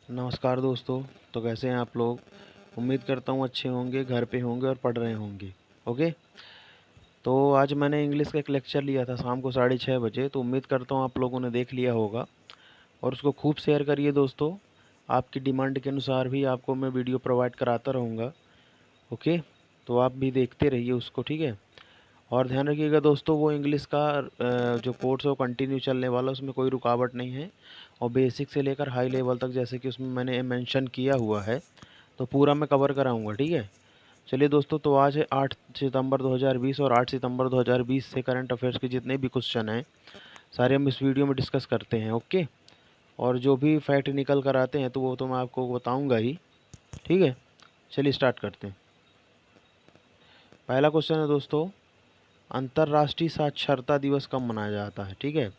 नमस्कार दोस्तों। तो कैसे हैं आप लोग? उम्मीद करता हूँ अच्छे होंगे, घर पे होंगे और पढ़ रहे होंगे। ओके। तो आज मैंने इंग्लिश का एक लेक्चर लिया था शाम को 6:30 बजे, तो उम्मीद करता हूँ आप लोगों ने देख लिया होगा और उसको खूब शेयर करिए दोस्तों। आपकी डिमांड के अनुसार भी आपको मैं वीडियो प्रोवाइड कराता रहूँगा। ओके। तो आप भी देखते रहिए उसको, ठीक है। और ध्यान रखिएगा दोस्तों, वो इंग्लिश का जो कोर्स है वो कंटिन्यू चलने वाला, उसमें कोई रुकावट नहीं है। और बेसिक से लेकर हाई लेवल तक जैसे कि उसमें मैंने मेंशन किया हुआ है, तो पूरा मैं कवर कराऊंगा, ठीक है। चलिए दोस्तों, तो आज है 8 सितंबर 2020 और 8 सितंबर 2020 से करंट अफेयर्स के जितने भी क्वेश्चन हैं सारे हम इस वीडियो में डिस्कस करते हैं। ओके। और जो भी फैक्ट निकल कर आते हैं तो वो तो मैं आपको बताऊंगा ही, ठीक है। चलिए स्टार्ट करते हैं। पहला क्वेश्चन है दोस्तों, अंतर्राष्ट्रीय साक्षरता दिवस कब मनाया जाता है, ठीक है।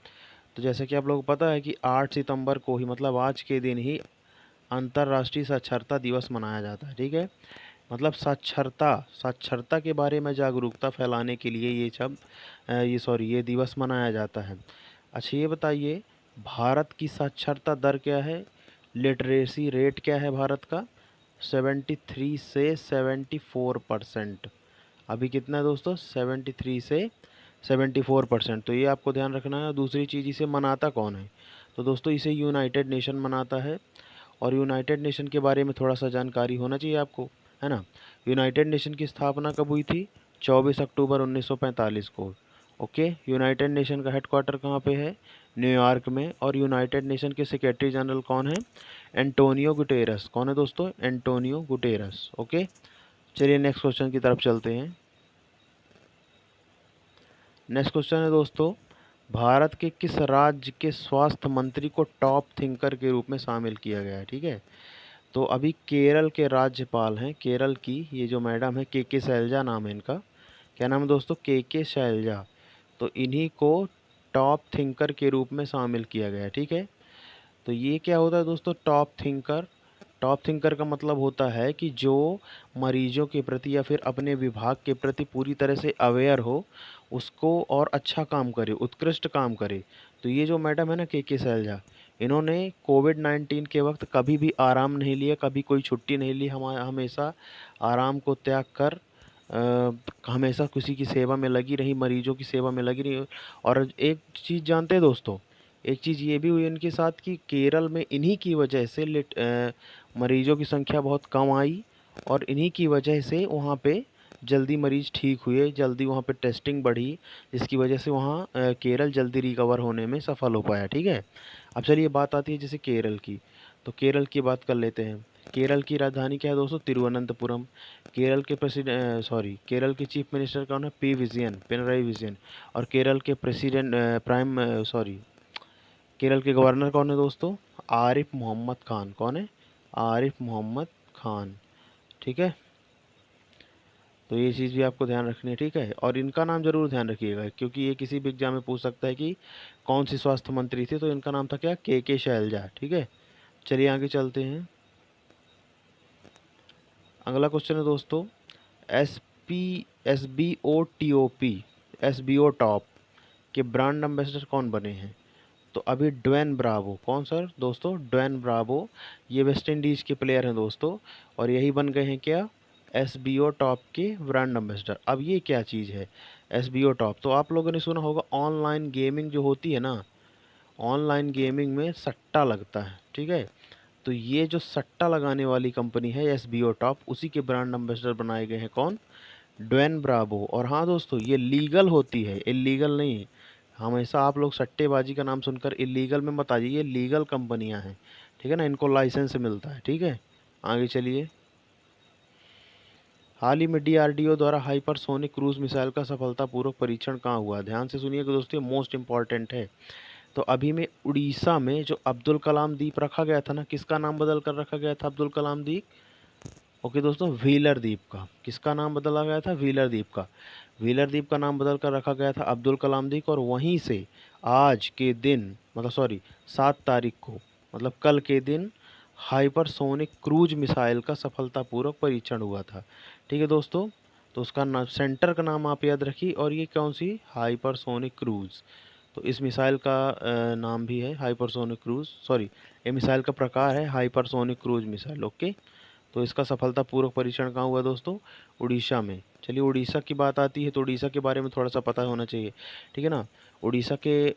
तो जैसे कि आप लोगों को पता है कि 8 सितंबर को ही, मतलब आज के दिन ही अंतर्राष्ट्रीय साक्षरता दिवस मनाया जाता है, ठीक है। मतलब साक्षरता साक्षरता के बारे में जागरूकता फैलाने के लिए ये दिवस मनाया जाता है। अच्छा ये बताइए, भारत की साक्षरता दर क्या है? लिटरेसी रेट क्या है भारत का? 73 से 74%। अभी कितना है दोस्तों? 73 से 74%। तो ये आपको ध्यान रखना है। दूसरी चीज़, इसे मनाता कौन है? तो दोस्तों इसे यूनाइटेड नेशन मनाता है। और यूनाइटेड नेशन के बारे में थोड़ा सा जानकारी होना चाहिए आपको, है ना। यूनाइटेड नेशन की स्थापना कब हुई थी? 24 अक्टूबर 1945 को। ओके। यूनाइटेड नेशन का हेडक्वार्टर कहाँ पे है? न्यूयॉर्क में। और यूनाइटेड नेशन के सेक्रेटरी जनरल कौन है? Antonio Guterres. कौन है दोस्तों? Antonio Guterres. ओके। चलिए नेक्स्ट क्वेश्चन की तरफ चलते हैं। नेक्स्ट क्वेश्चन है दोस्तों, भारत के किस राज्य के स्वास्थ्य मंत्री को टॉप थिंकर के रूप में शामिल किया गया है, ठीक है। तो अभी केरल के राज्यपाल हैं, केरल की ये जो मैडम है के शैलजा नाम है इनका। क्या नाम है दोस्तों? के शैलजा। तो इन्हीं को टॉप थिंकर के रूप में शामिल किया गया है, ठीक है। तो ये क्या होता है दोस्तों टॉप थिंकर? टॉप थिंकर का मतलब होता है कि जो मरीजों के प्रति या फिर अपने विभाग के प्रति पूरी तरह से अवेयर हो, उसको और अच्छा काम करे, उत्कृष्ट काम करे। तो ये जो मैडम है ना के शैलजा, इन्होंने कोविड-19 के वक्त कभी भी आराम नहीं लिया, कभी कोई छुट्टी नहीं ली। हमेशा आराम को त्याग कर हमेशा किसी की सेवा में लगी रही, मरीजों की सेवा में लगी रही। और एक चीज़ जानते हैं दोस्तों, एक चीज़ ये भी हुई इनके साथ कि केरल में इन्हीं की वजह से मरीजों की संख्या बहुत कम आई। और इन्हीं की वजह से वहाँ पे जल्दी मरीज़ ठीक हुए, जल्दी वहाँ पे टेस्टिंग बढ़ी, जिसकी वजह से वहाँ केरल जल्दी रिकवर होने में सफल हो पाया, ठीक है। अब चलिए बात आती है जैसे केरल की, तो केरल की बात कर लेते हैं। केरल की राजधानी क्या है दोस्तों? तिरुवनंतपुरम। केरल के चीफ मिनिस्टर कौन है? पिनराई विजयन। और केरल के केरल के गवर्नर कौन है दोस्तों? आरिफ मोहम्मद खान। कौन है? आरिफ मोहम्मद खान, ठीक है। तो ये चीज़ भी आपको ध्यान रखनी है, ठीक है। और इनका नाम जरूर ध्यान रखिएगा, क्योंकि ये किसी भी एग्जाम में पूछ सकता है कि कौन सी स्वास्थ्य मंत्री थी। तो इनका नाम था क्या? के शैलजा, ठीक है। चलिए आगे चलते हैं। अगला क्वेश्चन है दोस्तों, S P S B O top के ब्रांड एम्बेसडर कौन बने हैं? तो अभी ड्वेन ब्रावो। कौन सर दोस्तों? Dwayne Bravo. ये वेस्ट इंडीज़ के प्लेयर हैं दोस्तों, और यही बन गए हैं क्या? एस बी ओ टॉप के ब्रांड एम्बेसडर। अब ये क्या चीज़ है एस बी ओ टॉप? तो आप लोगों ने सुना होगा, ऑनलाइन गेमिंग जो होती है ना, ऑनलाइन गेमिंग में सट्टा लगता है, ठीक है। तो ये जो सट्टा लगाने वाली कंपनी है एस बी ओ टॉप, उसी के ब्रांड एम्बेसडर बनाए गए हैं कौन? Dwayne Bravo. और हाँ दोस्तों, ये लीगल होती है, इलीगल नहीं। हमेशा आप लोग सट्टेबाजी का नाम सुनकर इलीगल में मत आ जाइए, लीगल कंपनियां हैं, ठीक है ना, इनको लाइसेंस मिलता है, ठीक है। आगे चलिए। हाल ही में डीआरडीओ द्वारा हाइपरसोनिक क्रूज मिसाइल का सफलतापूर्वक परीक्षण कहाँ हुआ? ध्यान से सुनिएगा दोस्तों, मोस्ट इंपॉर्टेंट है। तो अभी में उड़ीसा में जो अब्दुल कलाम द्वीप रखा गया था ना, किसका नाम बदल कर रखा गया था अब्दुल कलाम द्वीप? ओके दोस्तों, व्हीलर द्वीप का। किसका नाम बदला गया था? व्हीलर द्वीप का। व्हीलर द्वीप का नाम बदल कर रखा गया था अब्दुल कलाम द्वीप। और वहीं से आज के दिन, मतलब 7 तारीख को, मतलब कल के दिन, हाइपरसोनिक क्रूज मिसाइल का सफलतापूर्वक परीक्षण हुआ था, ठीक है दोस्तों। तो उसका नाम, सेंटर का नाम आप याद रखिए। और ये कौन सी? हाइपरसोनिक क्रूज, तो इस मिसाइल का नाम भी है हाइपरसोनिक क्रूज, सॉरी, ये मिसाइल का प्रकार है हाइपरसोनिक क्रूज मिसाइल। ओके, तो इसका सफलतापूर्वक परीक्षण कहाँ हुआ दोस्तों? उड़ीसा में। चलिए, उड़ीसा की बात आती है तो उड़ीसा के बारे में थोड़ा सा पता होना चाहिए, ठीक है ना। उड़ीसा के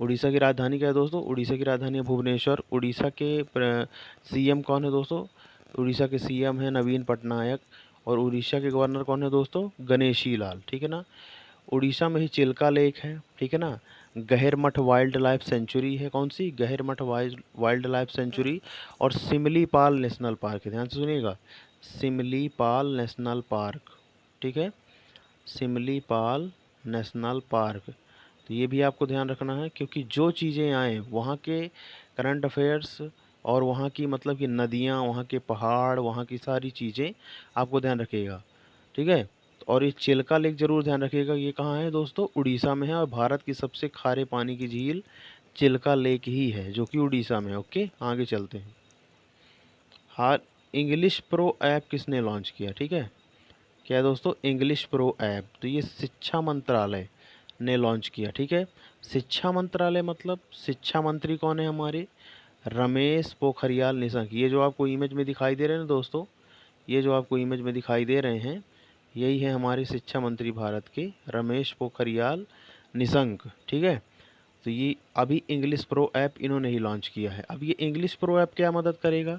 उड़ीसा की राजधानी क्या है दोस्तों? उड़ीसा की राजधानी है भुवनेश्वर। उड़ीसा के सीएम कौन है दोस्तों? उड़ीसा के सीएम है नवीन पटनायक। और उड़ीसा के गवर्नर कौन है दोस्तों? गणेशी लाल, ठीक है ना। उड़ीसा में ही चिल्का लेक है, ठीक है ना। गहरमठ वाइल्ड लाइफ सेंचुरी है, कौन सी? गहरमठ वाइल्ड लाइफ सेंचुरी। और सिमलीपाल नेशनल पार्क है, ध्यान से सुनिएगा, सिमलीपाल नेशनल पार्क, ठीक है, सिमलीपाल नेशनल पार्क। तो ये भी आपको ध्यान रखना है, क्योंकि जो चीज़ें आएँ वहाँ के करंट अफेयर्स और वहाँ की मतलब कि नदियाँ, वहाँ के पहाड़, वहाँ की सारी चीज़ें आपको ध्यान रखिएगा, ठीक है। और ये चिल्का लेक ज़रूर ध्यान रखिएगा, ये कहाँ है दोस्तों? उड़ीसा में है। और भारत की सबसे खारे पानी की झील चिल्का लेक ही है, जो कि उड़ीसा में है। ओके, आगे चलते हैं। हाँ, इंग्लिश प्रो ऐप किसने लॉन्च किया? ठीक है, क्या है दोस्तों? English pro app. तो ये शिक्षा मंत्रालय ने लॉन्च किया, ठीक है। शिक्षा मंत्रालय मतलब शिक्षा मंत्री कौन है हमारे? रमेश पोखरियाल निशंक। ये जो आपको इमेज में दिखाई दे रहे हैं ना दोस्तों, ये जो आपको इमेज में दिखाई दे रहे हैं, यही है हमारे शिक्षा मंत्री भारत के, रमेश पोखरियाल निशंक, ठीक है। तो ये अभी इंग्लिश प्रो ऐप इन्होंने ही लॉन्च किया है। अब ये इंग्लिश प्रो ऐप क्या मदद करेगा?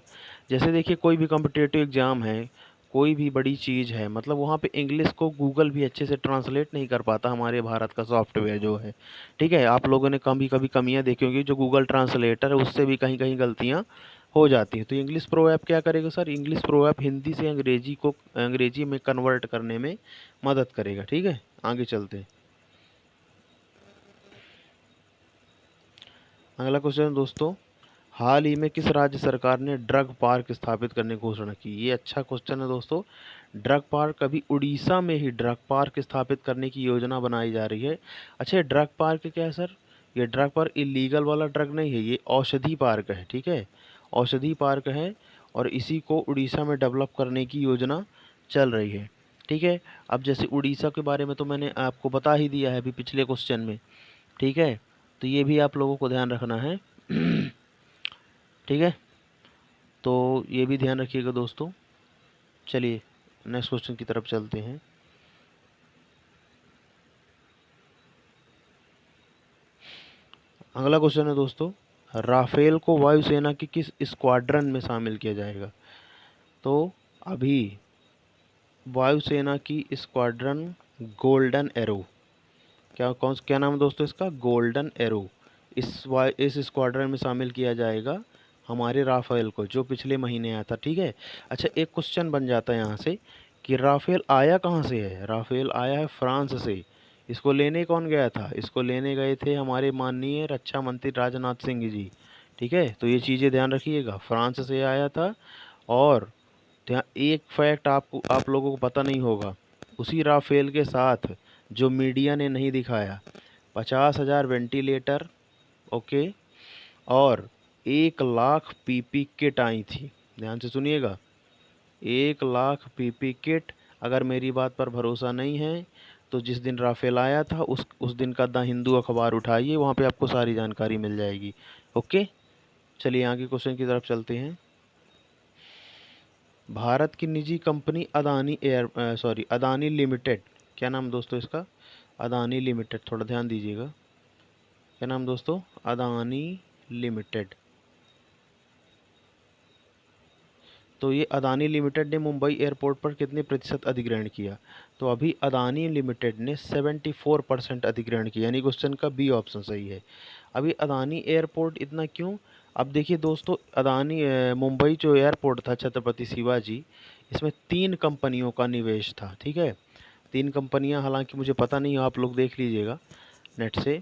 जैसे देखिए, कोई भी कॉम्पिटिटिव एग्ज़ाम है, कोई भी बड़ी चीज़ है, मतलब वहाँ पे इंग्लिश को गूगल भी अच्छे से ट्रांसलेट नहीं कर पाता, हमारे भारत का सॉफ्टवेयर जो है, ठीक है। आप लोगों ने कभी कभी कमियाँ देखी होंगी, जो गूगल ट्रांसलेटर है उससे भी कहीं कहीं गलतियाँ हो जाती हैं। तो इंग्लिश प्रो ऐप क्या करेगा sir? English pro app Hindi से अंग्रेजी में कन्वर्ट करने में मदद करेगा, ठीक है। आगे चलते हैं। अगला क्वेश्चन दोस्तों, हाल ही में किस राज्य सरकार ने ड्रग पार्क स्थापित करने की घोषणा की? ये अच्छा क्वेश्चन है दोस्तों। ड्रग पार्क, अभी उड़ीसा में ही ड्रग पार्क स्थापित करने की योजना बनाई जा रही है। अच्छा, ये ड्रग पार्क क्या है सर? ये ड्रग पार्क इलीगल वाला ड्रग नहीं है, ये औषधि पार्क है, ठीक है, औषधि पार्क है। और इसी को उड़ीसा में डेवलप करने की योजना चल रही है, ठीक है। अब जैसे उड़ीसा के बारे में तो मैंने आपको बता ही दिया है अभी पिछले क्वेश्चन में, ठीक है। तो ये भी आप लोगों को ध्यान रखना है ठीक है, तो ये भी ध्यान रखिएगा दोस्तों। चलिए नेक्स्ट क्वेश्चन की तरफ चलते हैं। अगला क्वेश्चन है दोस्तों, राफेल को वायुसेना की किस स्क्वाड्रन में शामिल किया जाएगा? तो अभी वायुसेना की स्क्वाड्रन गोल्डन एरो, क्या नाम है दोस्तों इसका? Golden arrow. इस स्क्वाड्रन में शामिल किया जाएगा हमारे राफेल को, जो पिछले महीने आया था, ठीक है। अच्छा, एक क्वेश्चन बन जाता है यहाँ से कि राफेल आया कहाँ से है? राफेल आया है फ्रांस से। इसको लेने कौन गया था? इसको लेने गए थे हमारे माननीय रक्षा मंत्री राजनाथ सिंह जी, ठीक है। तो ये चीज़ें ध्यान रखिएगा, फ्रांस से आया था। और एक फैक्ट आपको, आप लोगों को पता नहीं होगा, उसी राफेल के साथ जो मीडिया ने नहीं दिखाया, 50,000 वेंटिलेटर, ओके, और 1 लाख पीपी किट आई थी। ध्यान से सुनिएगा, 1 लाख पीपी किट। अगर मेरी बात पर भरोसा नहीं है तो जिस दिन राफेल आया था उस दिन का द हिंदू अखबार उठाइए, वहाँ पे आपको सारी जानकारी मिल जाएगी। ओके, चलिए आगे क्वेश्चन की तरफ चलते हैं। भारत की निजी कंपनी अदानी लिमिटेड, क्या नाम दोस्तों इसका? अदानी लिमिटेड, थोड़ा ध्यान दीजिएगा, क्या नाम दोस्तों? अदानी लिमिटेड। तो ये अदानी लिमिटेड ने मुंबई एयरपोर्ट पर कितने प्रतिशत अधिग्रहण किया? तो अभी अदानी लिमिटेड ने 74% अधिग्रहण किया, यानी क्वेश्चन का बी ऑप्शन सही है। अभी अदानी एयरपोर्ट इतना क्यों? अब देखिए दोस्तों, अदानी मुंबई जो एयरपोर्ट था छत्रपति शिवाजी, इसमें 3 कंपनियों का निवेश था, ठीक है। 3 कंपनियां, हालांकि मुझे पता नहीं, आप लोग देख लीजिएगा नेट से।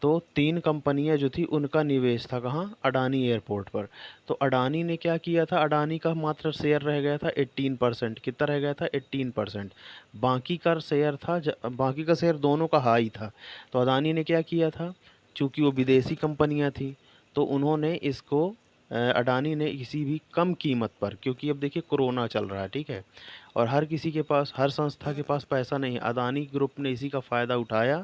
तो 3 कंपनियां जो थी उनका निवेश था कहाँ? अडानी एयरपोर्ट पर। तो अडानी ने क्या किया था? अडानी का मात्र शेयर रह गया था 18%। कितना रह गया था? 18%। बाकी का शेयर दोनों का हाई था। तो अडानी ने क्या किया था? चूँकि वो विदेशी कंपनियां थी, तो उन्होंने इसको अडानी ने किसी भी कम कीमत पर, क्योंकि अब देखिए कोरोना चल रहा है, ठीक है, और हर किसी के पास, हर संस्था के पास पैसा नहीं है। अडानी ग्रुप ने इसी का फ़ायदा उठाया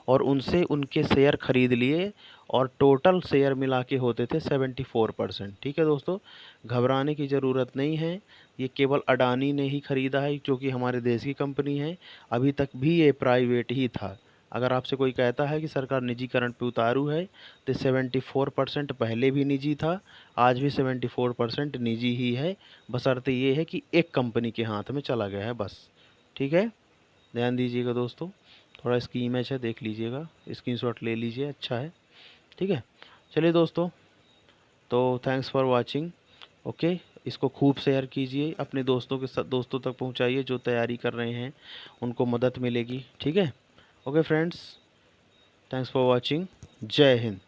और उनसे उनके शेयर खरीद लिए और टोटल शेयर मिला के होते थे 74%। ठीक है दोस्तों, घबराने की ज़रूरत नहीं है। ये केवल अडानी ने ही ख़रीदा है, जो कि हमारे देश की कंपनी है। अभी तक भी ये प्राइवेट ही था। अगर आपसे कोई कहता है कि सरकार निजीकरण पे उतारू है, तो 74% पहले भी निजी था, आज भी 74% निजी ही है। बशर्ते ये है कि एक कंपनी के हाथ में चला गया है बस। ठीक है, ध्यान दीजिएगा दोस्तों। थोड़ा इसकी इमेज है, देख लीजिएगा, स्क्रीनशॉट ले लीजिए, अच्छा है। ठीक है, चलिए दोस्तों, तो थैंक्स फॉर वाचिंग। ओके, इसको खूब शेयर कीजिए, अपने दोस्तों के साथ, दोस्तों तक पहुंचाइए जो तैयारी कर रहे हैं, उनको मदद मिलेगी। ठीक है, okay friends, thanks for watching. जय हिंद।